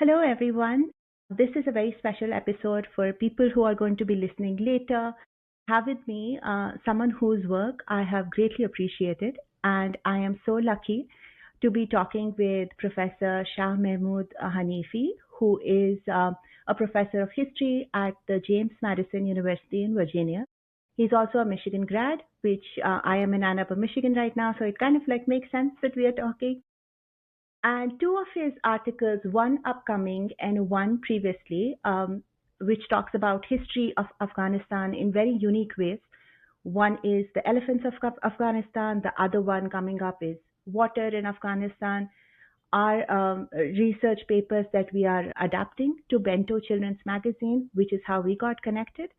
Hello, everyone. This is a very special episode for people who are going to be listening later. Have with me someone whose work I have greatly appreciated, and I am so lucky to be talking with Professor Shah Mahmoud Hanifi, who is a professor of history at the James Madison University in Virginia. He's also a Michigan grad, which I am in Ann Arbor, Michigan right now, so it kind of like makes sense that we are talking. And two of his articles, one upcoming and one previously, which talks about history of Afghanistan in very unique ways. One is the elephants of Afghanistan. The other one coming up is water in Afghanistan. Are research papers that we are adapting to Bento Children's Magazine, which is how we got connected.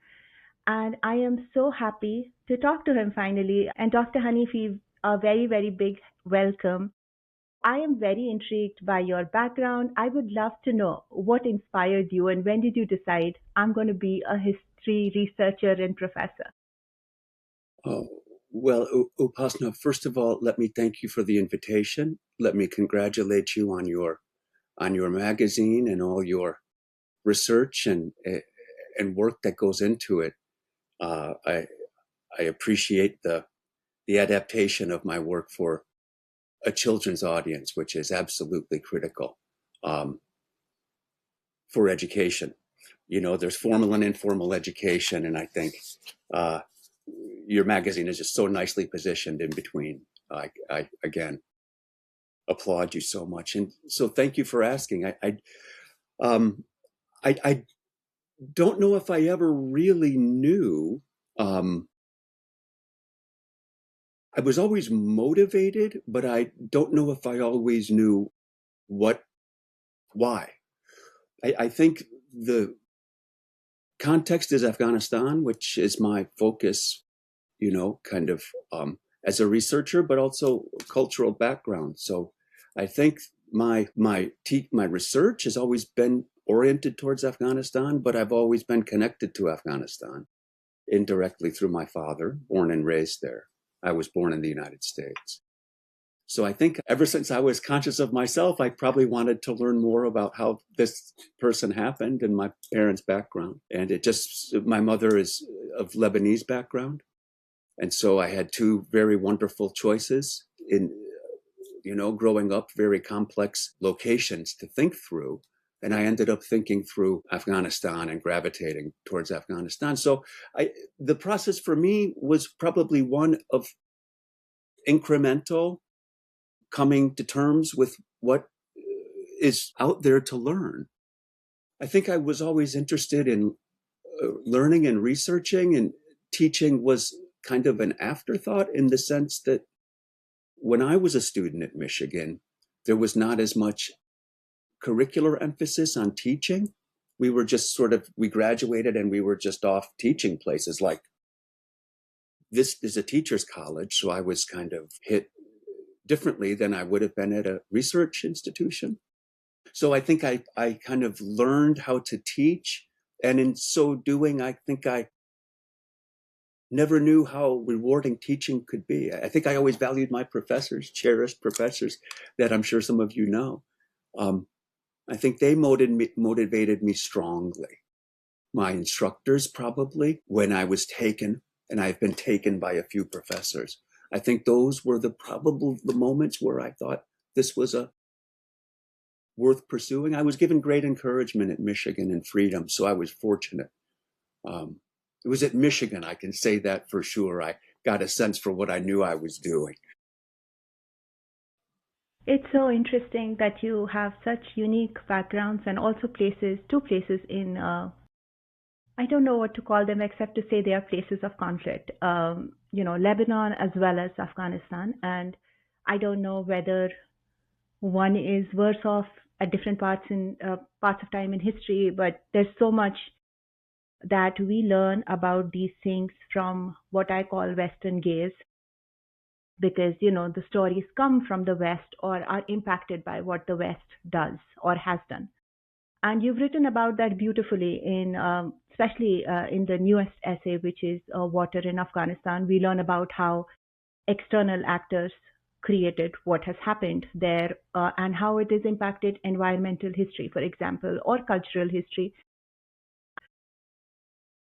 And I am so happy to talk to him finally. And Dr. Hanifi, a very, very big welcome. I am very intrigued by your background. I would love to know what inspired you and when did you decide I'm going to be a history researcher and professor? Oh, well, Upasna, first of all, let me thank you for the invitation. Let me congratulate you on your magazine and all your research and work that goes into it. I appreciate the adaptation of my work for a children's audience, which is absolutely critical um, for education. You know, there's formal and informal education, and I think uh, your magazine is just so nicely positioned in between. I again applaud you so much, and so thank you for asking. Um, I don't know if I ever really knew. Um, I was always motivated, but I don't know if I always knew what why. I think the context is Afghanistan, which is my focus, you know, kind of as a researcher, but also cultural background. So I think my research has always been oriented towards Afghanistan, but I've always been connected to Afghanistan indirectly through my father, born and raised there. I was born in the United States. So I think ever since I was conscious of myself, I probably wanted to learn more about how this person happened and my parents' background. And my mother is of Lebanese background. And so I had two very wonderful choices in, you know, growing up, very complex locations to think through. And I ended up thinking through Afghanistan and gravitating towards Afghanistan. So the process for me was probably one of incremental coming to terms with what is out there to learn. I think I was always interested in learning and researching, and teaching was kind of an afterthought in the sense that when I was a student at Michigan, there was not as much curricular emphasis on teaching. We were just we graduated and we were just off teaching places. Like, this is a teacher's college, so I was kind of hit differently than I would have been at a research institution. So I think I kind of learned how to teach. And in so doing, I think I never knew how rewarding teaching could be. I think I always valued my professors, cherished professors that I'm sure some of you know. I think they motivated me strongly. My instructors probably, when I was taken, and I've been taken by a few professors. I think those were the moments where I thought this was worth pursuing. I was given great encouragement at Michigan and freedom, so I was fortunate. It was at Michigan, I can say that for sure. I got a sense for what I knew I was doing. It's so interesting that you have such unique backgrounds and also two places in, I don't know what to call them except to say they are places of conflict, Lebanon as well as Afghanistan. And I don't know whether one is worse off at different parts of time in history, but there's so much that we learn about these things from what I call Western gaze, because the stories come from the West or are impacted by what the West does or has done. And you've written about that beautifully in, especially in the newest essay, which is Water in Afghanistan. We learn about how external actors created what has happened there, and how it has impacted environmental history, for example, or cultural history.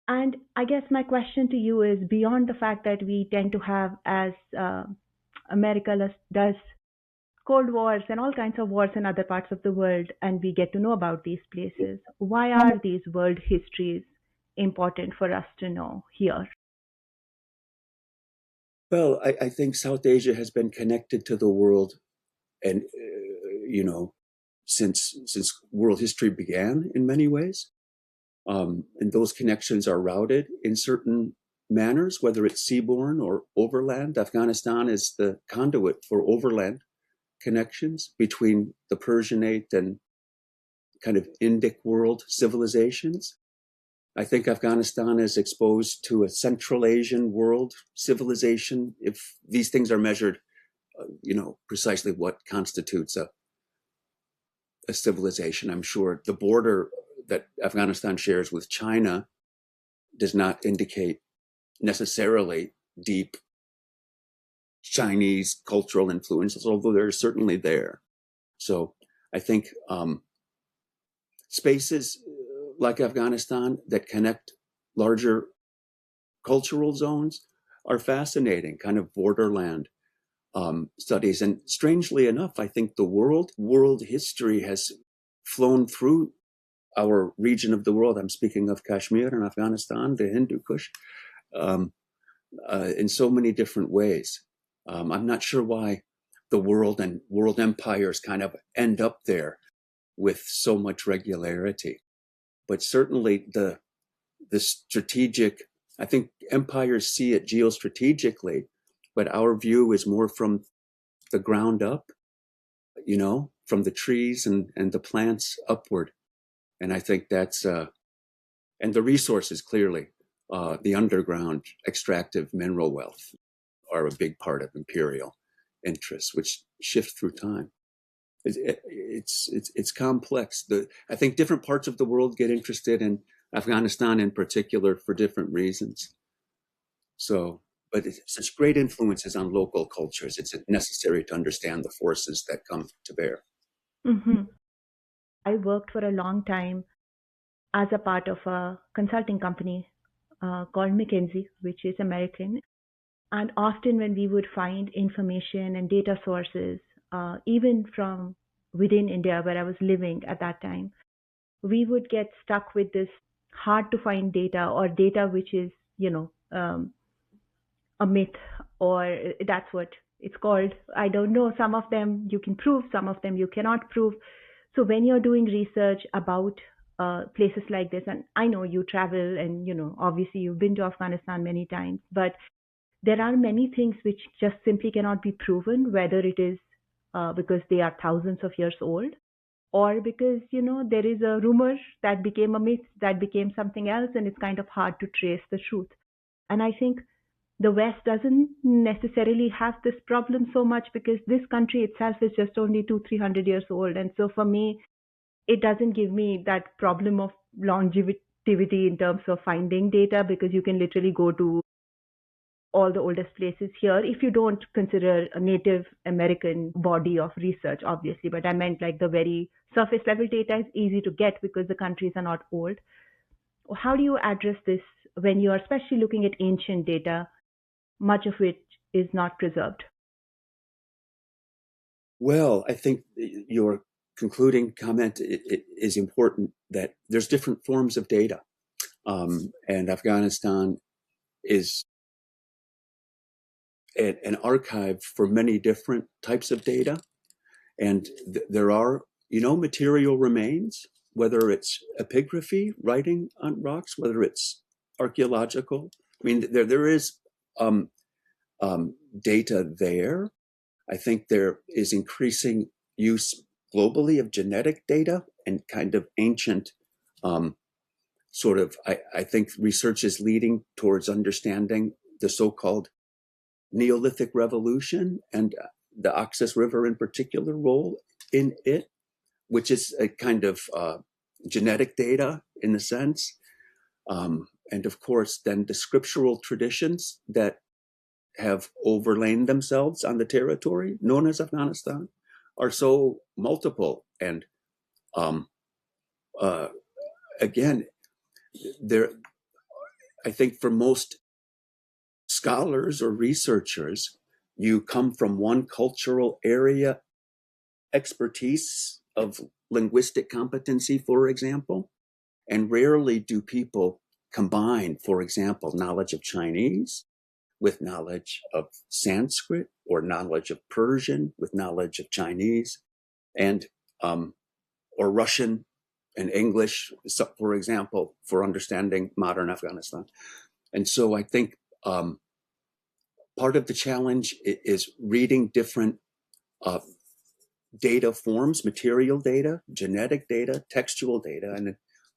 And I guess my question to you is, beyond the fact that we tend to have, as America does, Cold Wars and all kinds of wars in other parts of the world, and we get to know about these places, why are these world histories important for us to know here? Well, I think South Asia has been connected to the world, and since world history began in many ways, and those connections are routed in certain manners, whether it's seaborne or overland. Afghanistan is the conduit for overland connections between the Persianate and kind of Indic world civilizations. I think Afghanistan is exposed to a Central Asian world civilization. If these things are measured, precisely what constitutes a civilization. I'm sure the border that Afghanistan shares with China does not indicate necessarily deep Chinese cultural influences, although they're certainly there. So I think spaces like Afghanistan that connect larger cultural zones are fascinating, kind of borderland studies. And strangely enough, I think the world history has flown through our region of the world. I'm speaking of Kashmir and Afghanistan, the Hindu Kush, in so many different ways. I'm not sure why the world and world empires kind of end up there with so much regularity. But certainly the strategic, I think empires see it geostrategically, but our view is more from the ground up, from the trees and the plants upward. And I think that's, and the resources clearly, the underground extractive mineral wealth are a big part of imperial interests, which shift through time. It's complex. I think different parts of the world get interested in Afghanistan in particular for different reasons. So, but it's such great influences on local cultures. It's necessary to understand the forces that come to bear. Hmm. I worked for a long time as a part of a consulting company called McKinsey, which is American. And often when we would find information and data sources, even from within India, where I was living at that time, we would get stuck with this hard to find data, or data which is, a myth, or that's what it's called. I don't know. Some of them you can prove, some of them you cannot prove. So when you're doing research about places like this, and I know you travel and, obviously you've been to Afghanistan many times, but there are many things which just simply cannot be proven, whether it is because they are thousands of years old, or because, there is a rumor that became a myth, that became something else, and it's kind of hard to trace the truth. And I think the West doesn't necessarily have this problem so much, because this country itself is just only 200-300 years old. And so for me, it doesn't give me that problem of longevity in terms of finding data, because you can literally go to all the oldest places here, if you don't consider a Native American body of research, obviously. But I meant like the very surface level data is easy to get because the countries are not old. How do you address this when you are especially looking at ancient data, much of which is not preserved? Well, I think your concluding comment is important, that there's different forms of data. And Afghanistan is an archive for many different types of data. And there are, material remains, whether it's epigraphy, writing on rocks, whether it's archaeological. I mean, there is data there. I think there is increasing use globally of genetic data and kind of ancient I think research is leading towards understanding the so-called Neolithic revolution and the Oxus River in particular role in it, which is a kind of genetic data in a sense. And of course, then the scriptural traditions that have overlain themselves on the territory known as Afghanistan are so multiple. And again, there, I think for most scholars or researchers, you come from one cultural area expertise of linguistic competency, for example, and rarely do people combine, for example, knowledge of Chinese with knowledge of Sanskrit, or knowledge of Persian with knowledge of Chinese, and or Russian and English, for example, for understanding modern Afghanistan. And so I think part of the challenge is reading different data forms, material data, genetic data, textual data. And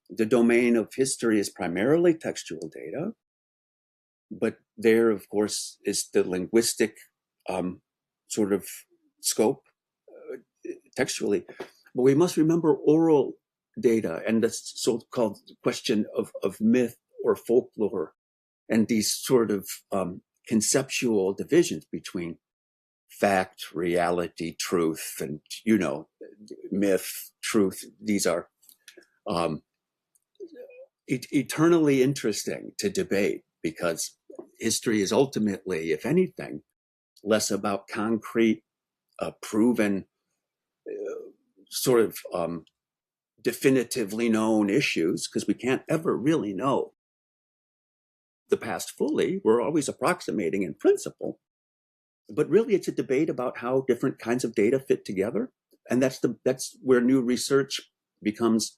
the domain of history is primarily textual data. But there, of course, is the linguistic sort of scope textually. But we must remember oral data and the so-called question of myth or folklore, and these sort of conceptual divisions between fact, reality, truth, and, myth, truth. These are eternally interesting to debate, because history is ultimately, if anything, less about concrete, proven, sort of definitively known issues, because we can't ever really know the past fully. We're always approximating in principle. But really, it's a debate about how different kinds of data fit together. And that's where new research becomes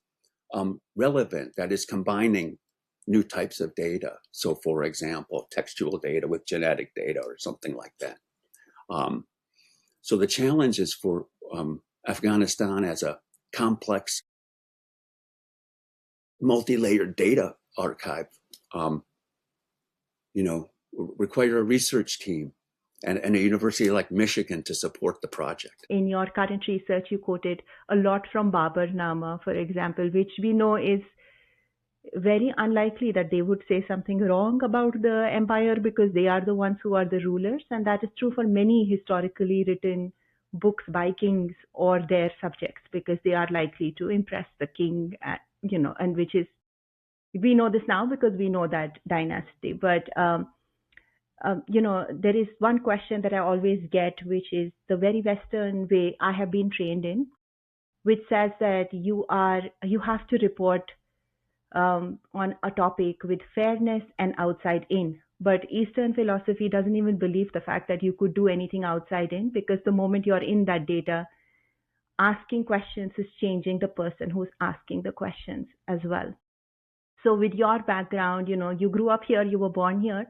relevant. That is, combining new types of data. So, for example, textual data with genetic data or something like that. So the challenge is for Afghanistan as a complex, multi-layered data archive, require a research team and a university like Michigan to support the project. In your current research, you quoted a lot from Baburnama, for example, which we know is very unlikely that they would say something wrong about the empire, because they are the ones who are the rulers. And that is true for many historically written books by kings or their subjects, because they are likely to impress the king, and which is, we know this now because we know that dynasty. But there is one question that I always get, which is the very Western way I have been trained in, which says that you have to report on a topic with fairness and outside in. But Eastern philosophy doesn't even believe the fact that you could do anything outside in, because the moment you're in that data, asking questions is changing the person who's asking the questions as well. So with your background, you grew up here, you were born here,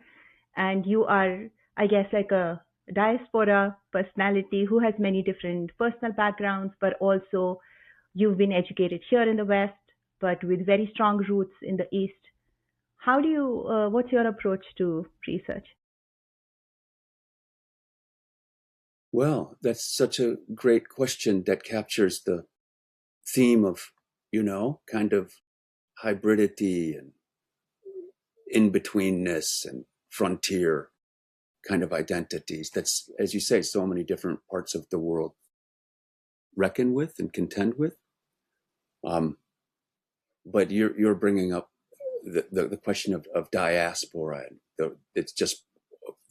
and you are, I guess, like a diaspora personality who has many different personal backgrounds, but also you've been educated here in the West, but with very strong roots in the East. How do you, what's your approach to research? Well, that's such a great question that captures the theme of, kind of hybridity and in-betweenness and frontier kind of identities. That's, as you say, so many different parts of the world reckon with and contend with. But you're bringing up the question of diaspora. It's just,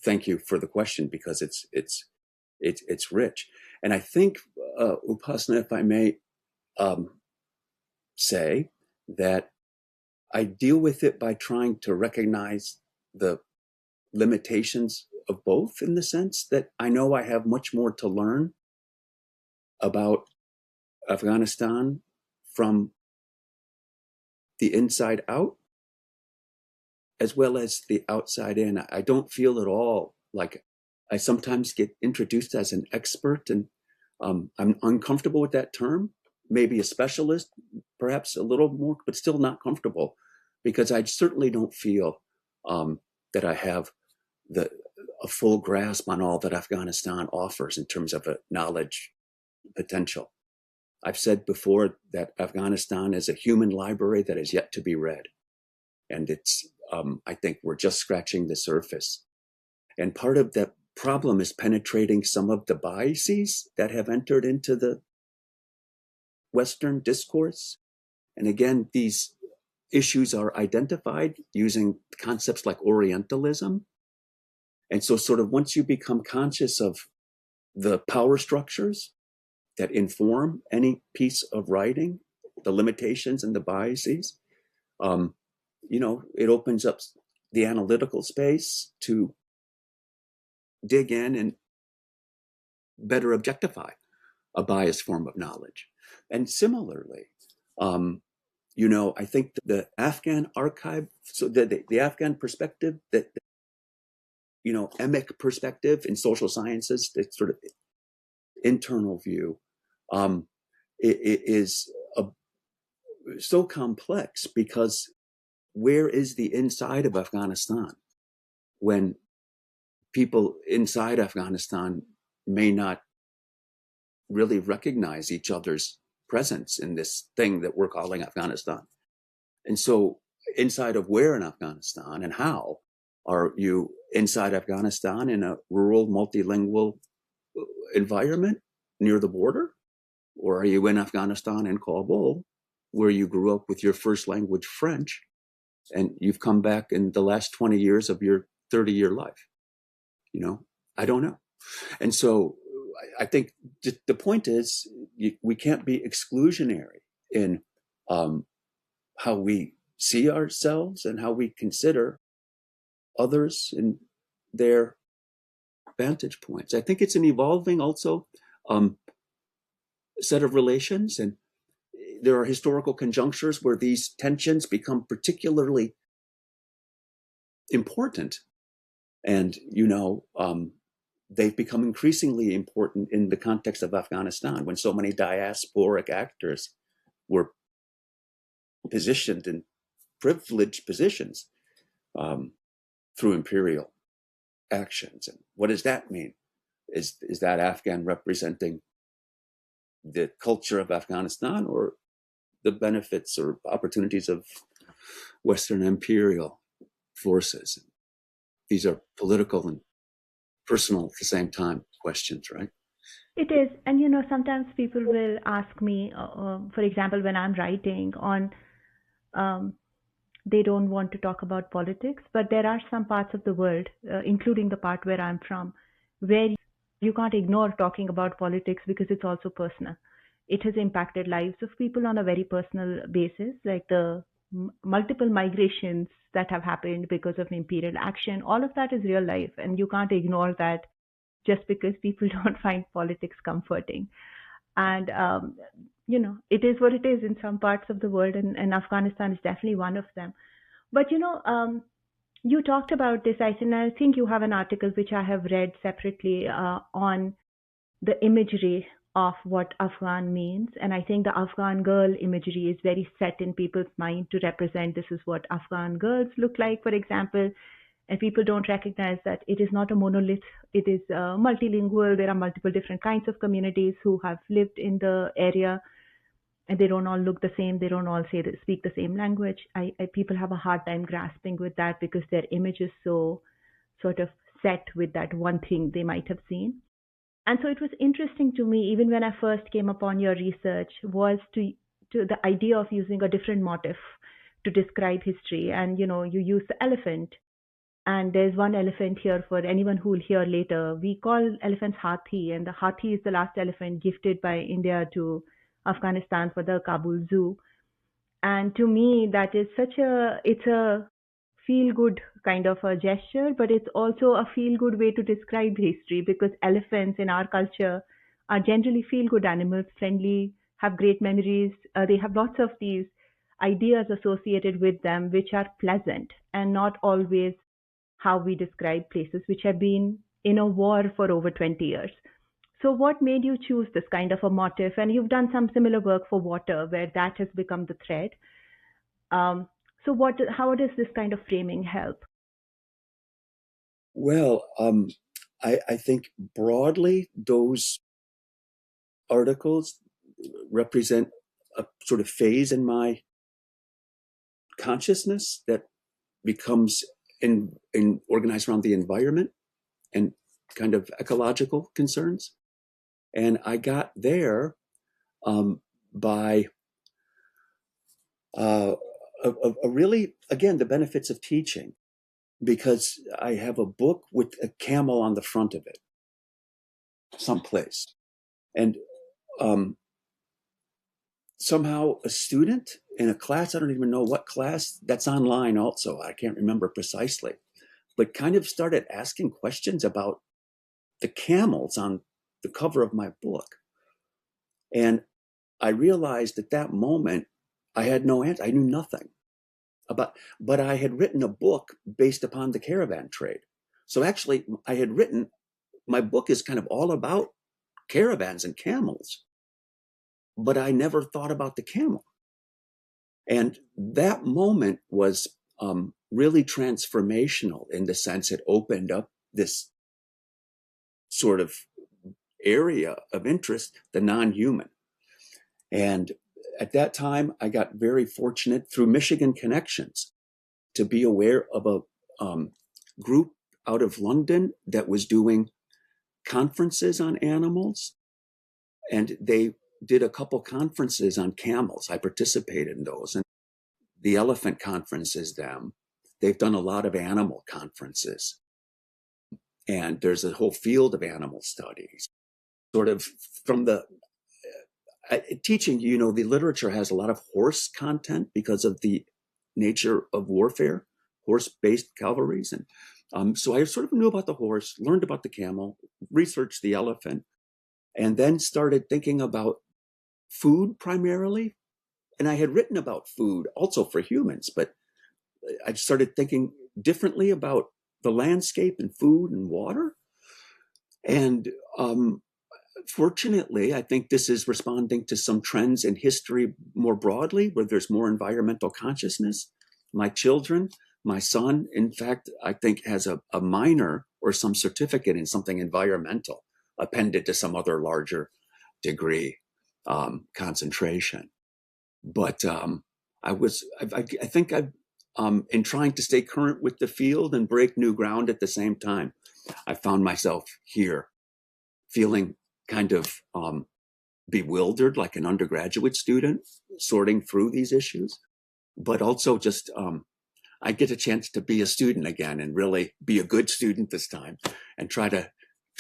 thank you for the question, because it's rich. And I think, Upasana, if I may say, that I deal with it by trying to recognize the limitations of both, in the sense that I know I have much more to learn about Afghanistan from the inside out, as well as the outside in. I don't feel at all like I sometimes get introduced as an expert, and I'm uncomfortable with that term. Maybe a specialist, perhaps a little more, but still not comfortable, because I certainly don't feel that I have a full grasp on all that Afghanistan offers in terms of a knowledge potential. I've said before that Afghanistan is a human library that is yet to be read. And it's, I think we're just scratching the surface. And part of that problem is penetrating some of the biases that have entered into the Western discourse. And again, these issues are identified using concepts like Orientalism. And so sort of once you become conscious of the power structures that inform any piece of writing, the limitations and the biases, it opens up the analytical space to dig in and better objectify a biased form of knowledge. And similarly, I think the Afghan archive, so the Afghan perspective, that emic perspective in social sciences, that sort of internal view, it is so complex, because where is the inside of Afghanistan when people inside Afghanistan may not really recognize each other's presence in this thing that we're calling Afghanistan? And so inside of where in Afghanistan, and how are you inside Afghanistan in a rural multilingual environment near the border? Or are you in Afghanistan in Kabul, where you grew up with your first language French, and you've come back in the last 20 years of your 30-year life? I don't know. And so I think the point is, we can't be exclusionary in how we see ourselves and how we consider others and their vantage points. I think it's an evolving also set of relations, and there are historical conjunctures where these tensions become particularly important. And, they've become increasingly important in the context of Afghanistan, when so many diasporic actors were positioned in privileged positions through imperial actions. And what does that mean? Is that Afghan representing the culture of Afghanistan, or the benefits or opportunities of Western imperial forces? These are political and personal at the same time questions, right? It is. And sometimes people will ask me, for example, when I'm writing on, um, they don't want to talk about politics, but there are some parts of the world, including the part where I'm from, where you can't ignore talking about politics because it's also personal. It has impacted lives of people on a very personal basis, like the multiple migrations that have happened because of imperial action. All of that is real life, and you can't ignore that just because people don't find politics comforting. And it is what it is in some parts of the world, and Afghanistan is definitely one of them. But you talked about this, and I think you have an article which I have read separately on the imagery of what Afghan means. And I think the Afghan girl imagery is very set in people's mind to represent this is what Afghan girls look like, for example. And people don't recognize that it is not a monolith. It is multilingual. There are multiple different kinds of communities who have lived in the area, and they don't all look the same. They don't all speak the same language. People have a hard time grasping with that because their image is so sort of set with that one thing they might have seen. And so it was interesting to me, even when I first came upon your research, was to the idea of using a different motif to describe history. And you use the elephant, and there's one elephant here for anyone who will hear later. We call elephants Hathi, and the Hathi is the last elephant gifted by India to Afghanistan for the Kabul Zoo. And to me, that is it's a feel good kind of a gesture, but it's also a feel good way to describe history, because elephants in our culture are generally feel good animals, friendly, have great memories. They have lots of these ideas associated with them, which are pleasant and not always how we describe places which have been in a war for over 20 years. So what made you choose this kind of a motif? And you've done some similar work for water, where that has become the thread. So how does this kind of framing help? Well, I think broadly those articles represent a sort of phase in my consciousness that becomes in organized around the environment and kind of ecological concerns. And I got there by a really, again, the benefits of teaching, because I have a book with a camel on the front of it someplace. And somehow a student in a class, I don't even know what class, that's online also, I can't remember precisely, but kind of started asking questions about the camels on the cover of my book. And I realized at that moment, I had no answer. I knew nothing about, but I had written a book based upon the caravan trade. So actually, I had written, my book is kind of all about caravans and camels, but I never thought about the camel. And that moment was really transformational in the sense it opened up this sort of area of interest, the non-human. And at that time, I got very fortunate through Michigan connections to be aware of a group out of London that was doing conferences on animals. And they did a couple conferences on camels. I participated in those. And the elephant conference is them. They've done a lot of animal conferences. And there's a whole field of animal studies. Sort of from the teaching, you know, the literature has a lot of horse content because of the nature of warfare, horse-based cavalries. And so I sort of knew about the horse, learned about the camel, researched the elephant, and then started thinking about food primarily. And I had written about food also for humans, but I started thinking differently about the landscape and food and water. And fortunately, I think this is responding to some trends in history more broadly, where there's more environmental consciousness. My children, my son, in fact, I think has a minor or some certificate in something environmental appended to some other larger degree concentration. But I think I've, in trying to stay current with the field and break new ground at the same time, I found myself here feeling kind of bewildered, like an undergraduate student, sorting through these issues, but also just I get a chance to be a student again and really be a good student this time, and try to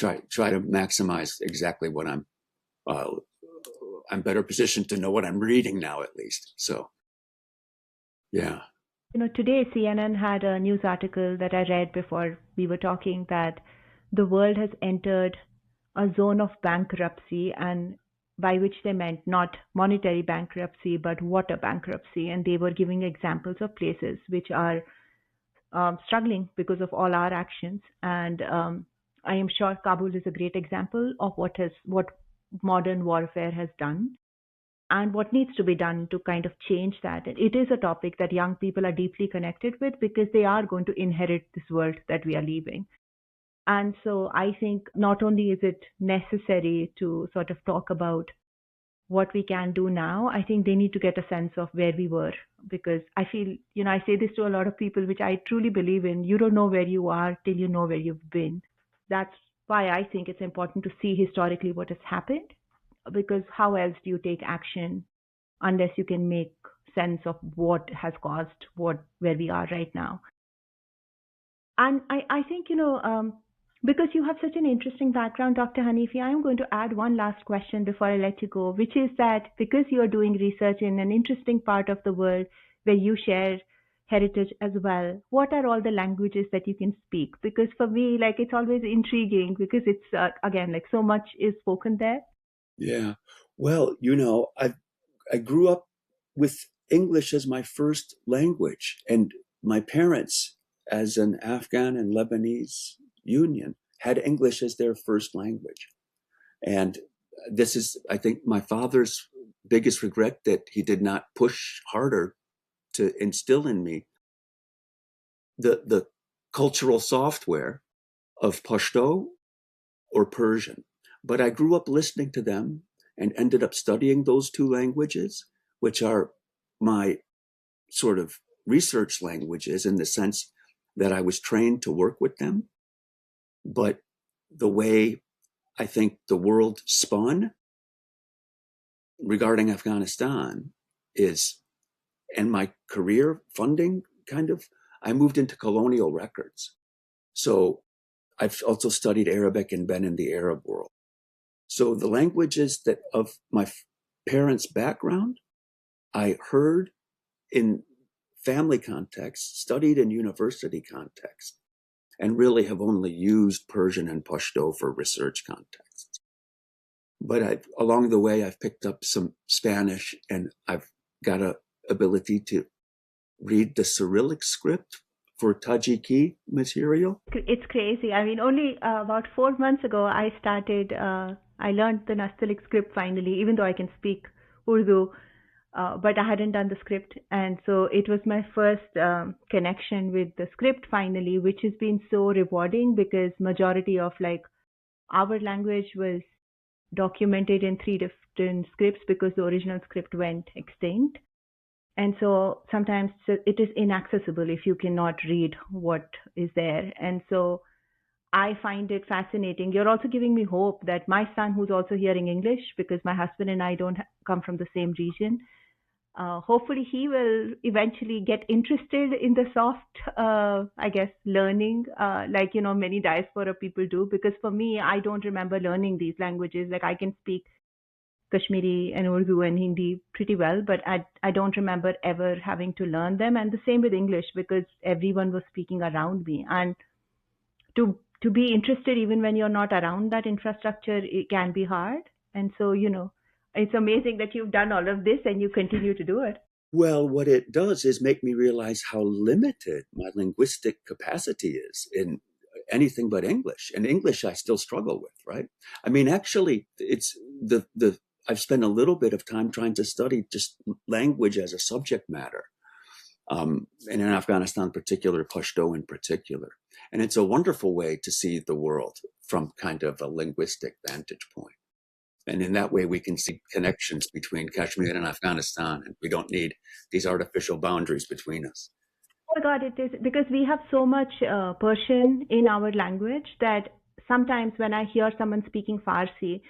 maximize exactly what I'm better positioned to know what I'm reading now, at least. So, yeah. You know, today CNN had a news article that I read before we were talking that the world has entered a zone of bankruptcy, and by which they meant not monetary bankruptcy, but water bankruptcy. And they were giving examples of places which are struggling because of all our actions. And I am sure Kabul is a great example of what modern warfare has done and what needs to be done to kind of change that. And it is a topic that young people are deeply connected with because they are going to inherit this world that we are leaving. And so I think not only is it necessary to sort of talk about what we can do now, I think they need to get a sense of where we were, because I feel, you know, I say this to a lot of people, which I truly believe in. You don't know where you are till you know where you've been. That's why I think it's important to see historically what has happened, because how else do you take action unless you can make sense of what has caused where we are right now. And I think, you know, because you have such an interesting background, Dr. Hanifi, I am going to add one last question before I let you go, which is that because you are doing research in an interesting part of the world where you share heritage as well, what are all the languages that you can speak? Because for me, like, it's always intriguing because it's, again, like so much is spoken there. Yeah. Well, you know, I grew up with English as my first language, and my parents, as an Afghan and Lebanese union, had English as their first language. And this is, I think, my father's biggest regret, that he did not push harder to instill in me the cultural software of Pashto or Persian. But I grew up listening to them and ended up studying those two languages, which are my sort of research languages in the sense that I was trained to work with them. But the way I think the world spun regarding Afghanistan is, and my career funding kind of, I moved into colonial records. So I've also studied Arabic and been in the Arab world. So the languages that of my parents' background, I heard in family context, studied in university context, and really have only used Persian and Pashto for research contexts. But along the way, I've picked up some Spanish, and I've got an ability to read the Cyrillic script for Tajiki material. It's crazy. I mean, only about 4 months ago, I learned the Nastaliq script finally, even though I can speak Urdu, but I hadn't done the script. And so it was my first connection with the script finally, which has been so rewarding because majority of like our language was documented in 3 different scripts because the original script went extinct. And so sometimes it is inaccessible if you cannot read what is there. And so I find it fascinating. You're also giving me hope that my son, who's also hearing English, because my husband and I don't come from the same region, hopefully he will eventually get interested in the soft, I guess, learning, like, many diaspora people do. Because for me, I don't remember learning these languages. Like I can speak Kashmiri and Urdu and Hindi pretty well, but I don't remember ever having to learn them. And the same with English because everyone was speaking around me. And to be interested even when you're not around that infrastructure, it can be hard. And so, it's amazing that you've done all of this and you continue to do it. Well, what it does is make me realize how limited my linguistic capacity is in anything but English. And English I still struggle with, right? I mean, actually, it's the I've spent a little bit of time trying to study just language as a subject matter. And in Afghanistan in particular, Pashto in particular. And it's a wonderful way to see the world from kind of a linguistic vantage point. And in that way, we can see connections between Kashmir and Afghanistan, and we don't need these artificial boundaries between us. Oh my God, it is because we have so much Persian in our language that sometimes when I hear someone speaking Farsi,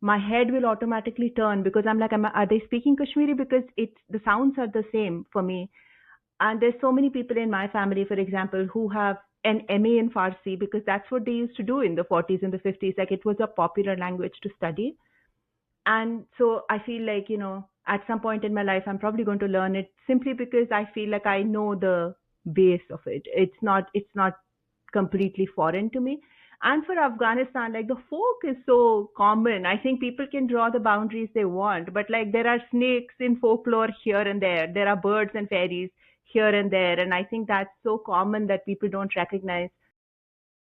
my head will automatically turn because I'm like, are they speaking Kashmiri? Because the sounds are the same for me. And there's so many people in my family, for example, who have an MA in Farsi because that's what they used to do in the 40s and the 50s. Like it was a popular language to study. And so I feel like, at some point in my life, I'm probably going to learn it simply because I feel like I know the base of it. It's not completely foreign to me. And for Afghanistan, like the folk is so common. I think people can draw the boundaries they want, but like there are snakes in folklore here and there. There are birds and fairies here and there. And I think that's so common that people don't recognize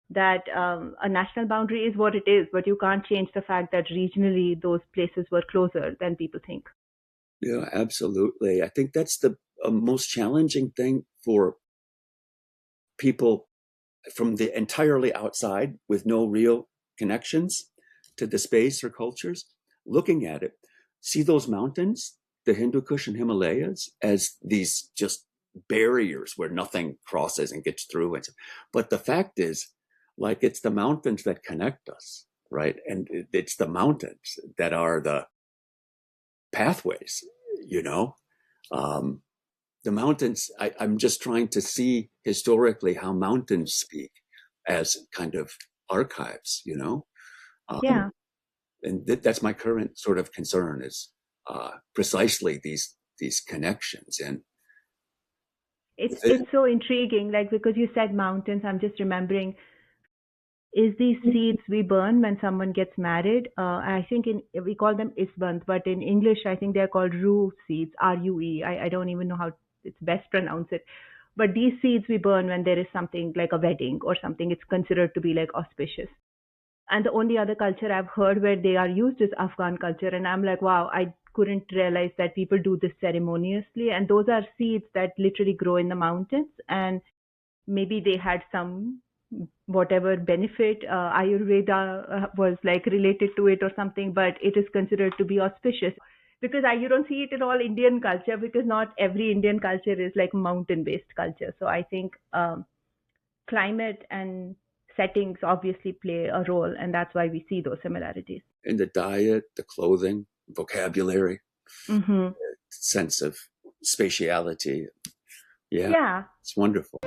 that a national boundary is what it is, but you can't change the fact that regionally those places were closer than people think. Yeah, absolutely. I think that's the most challenging thing for people from the entirely outside with no real connections to the space or cultures, looking at it, see those mountains, the Hindu Kush and Himalayas, as these just barriers where nothing crosses and gets through. But the fact is, like, it's the mountains that connect us, right? And it's the mountains that are the pathways, the mountains, I'm just trying to see historically how mountains speak as kind of archives, Yeah. And that's my current sort of concern is precisely these connections. And it's so intriguing, like because you said mountains, I'm just remembering is these seeds we burn when someone gets married. I think we call them isband, but in English, I think they're called rue seeds, R-U-E. I don't even know how it's best pronounced it. But these seeds we burn when there is something like a wedding or something. It's considered to be like auspicious. And the only other culture I've heard where they are used is Afghan culture. And I'm like, wow, I couldn't realize that people do this ceremoniously. And those are seeds that literally grow in the mountains. And maybe they had some whatever benefit Ayurveda was like related to it or something, but it is considered to be auspicious because you don't see it in all Indian culture because not every Indian culture is like mountain based culture. So I think climate and settings obviously play a role, and that's why we see those similarities. In the diet, the clothing, vocabulary, Mm-hmm. sense of spatiality. Yeah, Yeah. it's wonderful.